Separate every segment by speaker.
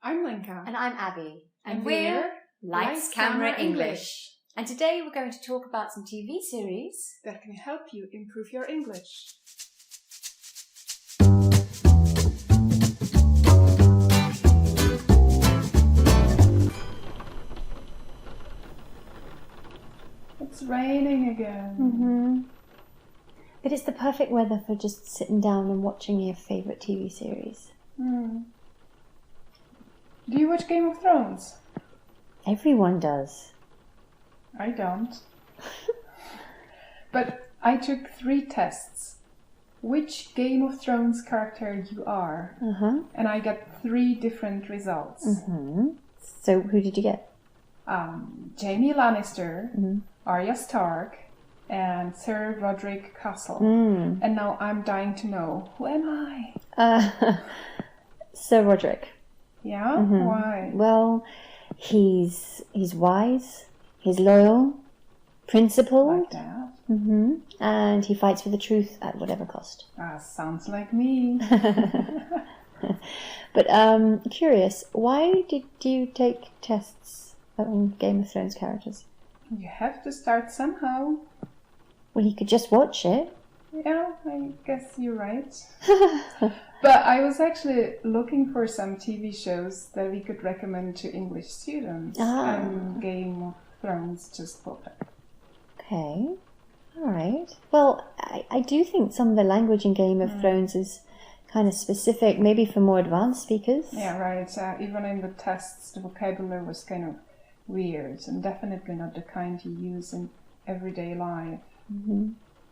Speaker 1: I'm Lenka.
Speaker 2: And I'm Abby.
Speaker 1: And we're
Speaker 2: Lights, Camera, English. And today we're going to talk about some TV series
Speaker 1: that can help you improve your English. It's raining again.
Speaker 2: Mm-hmm. But it's the perfect weather for just sitting down and watching your favourite TV series.
Speaker 1: Mm. Do you watch Game of Thrones?
Speaker 2: Everyone does.
Speaker 1: I don't. But I took 3 tests. Which Game of Thrones character you are? And I got 3 different results.
Speaker 2: So who did you get?
Speaker 1: Jaime Lannister, Arya Stark, and Sir Roderick Castle. And now I'm dying to know, who am I?
Speaker 2: Sir Roderick.
Speaker 1: Yeah? Why?
Speaker 2: Well, he's wise, he's loyal, principled,
Speaker 1: Like that?
Speaker 2: and he fights for the truth at whatever cost.
Speaker 1: Sounds like me.
Speaker 2: But curious, why did you take tests on Game of Thrones characters?
Speaker 1: You have to start somehow.
Speaker 2: Well, you could just watch it.
Speaker 1: Yeah, I guess you're right. But I was actually looking for some TV shows that we could recommend to English students. And Game of Thrones just popped up.
Speaker 2: Okay. All right. Well, I do think some of the language in Game of Thrones is kind of specific, maybe for more advanced speakers.
Speaker 1: Yeah, right. Even in the tests, the vocabulary was kind of weird and definitely not the kind you use in everyday life.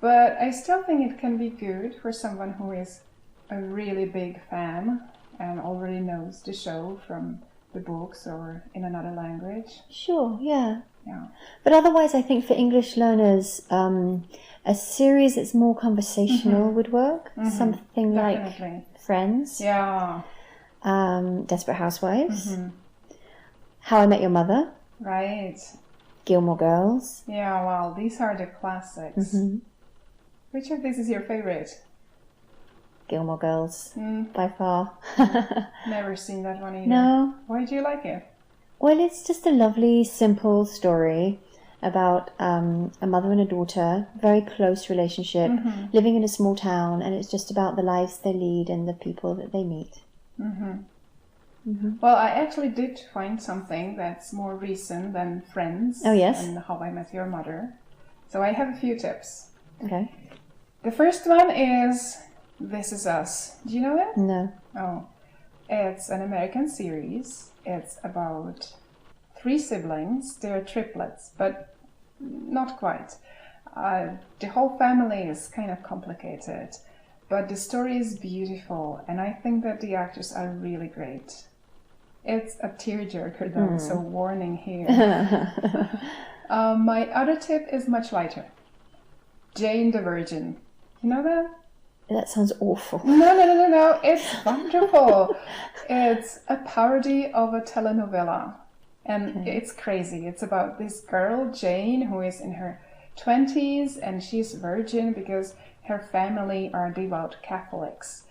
Speaker 1: But I still think it can be good for someone who is a really big fan and already knows the show from the books or in another language.
Speaker 2: Sure, yeah.
Speaker 1: Yeah.
Speaker 2: But otherwise, I think for English learners, a series that's more conversational would work. Something
Speaker 1: Definitely.
Speaker 2: like Friends.
Speaker 1: Yeah.
Speaker 2: Desperate Housewives. How I Met Your Mother.
Speaker 1: Right.
Speaker 2: Gilmore Girls.
Speaker 1: Yeah, well, these are the classics. Which of these is your favorite?
Speaker 2: Gilmore Girls, by far.
Speaker 1: Never seen that one either.
Speaker 2: No.
Speaker 1: Why do you like it?
Speaker 2: Well, it's just a lovely, simple story about a mother and a daughter, very close relationship, living in a small town, and it's just about the lives they lead and the people that they meet.
Speaker 1: Well, I actually did find something that's more recent than Friends and How I Met Your Mother. So I have a few tips.
Speaker 2: Okay.
Speaker 1: The first one is This Is Us. Do you know it?
Speaker 2: No.
Speaker 1: Oh. It's an American series. It's about 3 siblings. They're triplets, but not quite. The whole family is kind of complicated, but the story is beautiful, and I think that the actors are really great. It's a tearjerker though, so warning here. My other tip is much lighter. Jane the Virgin. You know that?
Speaker 2: That sounds awful.
Speaker 1: No. It's wonderful. It's a parody of a telenovela. And it's crazy. It's about this girl, Jane, who is in her 20s, and she's virgin because her family are devout Catholics.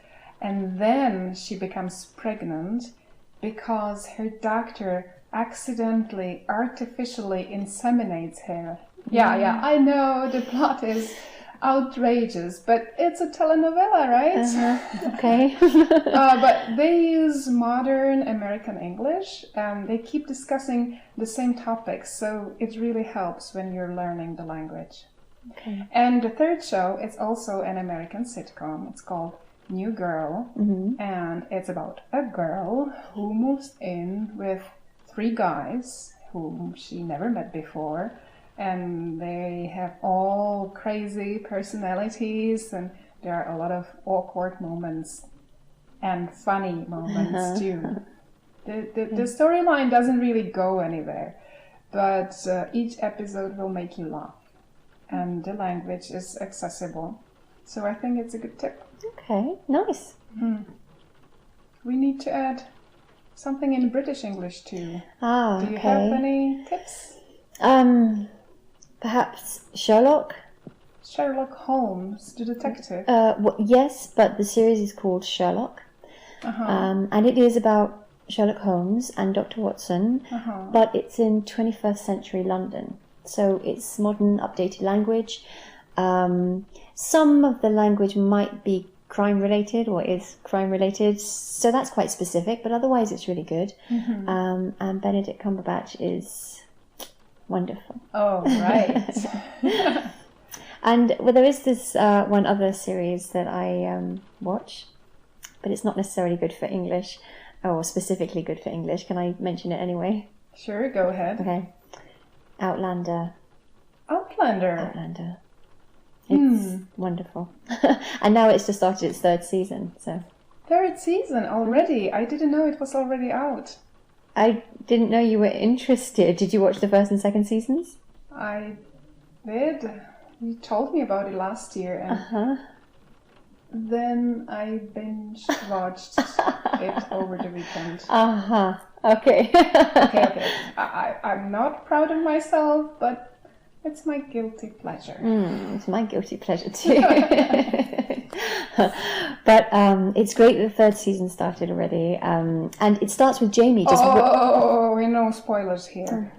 Speaker 1: And then she becomes pregnant because her doctor accidentally, artificially inseminates her. Yeah, I know the plot is outrageous, but it's a telenovela, right?
Speaker 2: Okay.
Speaker 1: But they use modern American English, and they keep discussing the same topics, so it really helps when you're learning the language.
Speaker 2: Okay.
Speaker 1: And the third show is also an American sitcom. It's called New Girl, and it's about a girl who moves in with 3 guys whom she never met before, and they have all crazy personalities, and there are a lot of awkward moments and funny moments too. The storyline doesn't really go anywhere, but each episode will make you laugh, and the language is accessible, so I think it's a good tip.
Speaker 2: Okay, nice.
Speaker 1: We need to add something in British English too. Do you have any tips?
Speaker 2: Perhaps Sherlock?
Speaker 1: Sherlock Holmes, the detective.
Speaker 2: Yes, but the series is called Sherlock. And it is about Sherlock Holmes and Dr. Watson, but it's in 21st century London. So it's modern, updated language. Some of the language might be crime related or is crime related, so that's quite specific, but otherwise it's really good. And Benedict Cumberbatch is wonderful.
Speaker 1: Oh, right.
Speaker 2: And well, there is this one other series that I watch, but it's not necessarily good for English, or specifically good for English. Can I mention it anyway?
Speaker 1: Sure, go ahead.
Speaker 2: Okay. Outlander.
Speaker 1: Outlander.
Speaker 2: It's wonderful. And now it's just started its third season. So.
Speaker 1: Third season already? I didn't know it was already out.
Speaker 2: I didn't know you were interested. Did you watch the first and second seasons?
Speaker 1: I did. You told me about it last year, and then I binge-watched it over the weekend.
Speaker 2: Okay.
Speaker 1: Okay. I'm not proud of myself, but it's my guilty pleasure.
Speaker 2: It's my guilty pleasure too. But it's great that the third season started already. And it starts with Jamie.
Speaker 1: No spoilers here.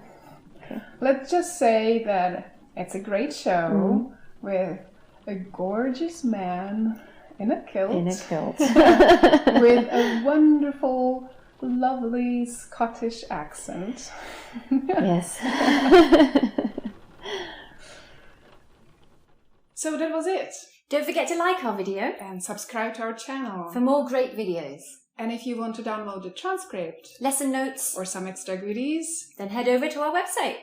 Speaker 2: Okay.
Speaker 1: Let's just say that it's a great show with a gorgeous man in a kilt. With a wonderful, lovely Scottish accent.
Speaker 2: Yes.
Speaker 1: So that was it.
Speaker 3: Don't forget to like our video
Speaker 1: And subscribe to our channel.
Speaker 3: for more great videos.
Speaker 1: And if you want to download the transcript
Speaker 3: Lesson notes,
Speaker 1: or some extra goodies,
Speaker 3: then head over to our website.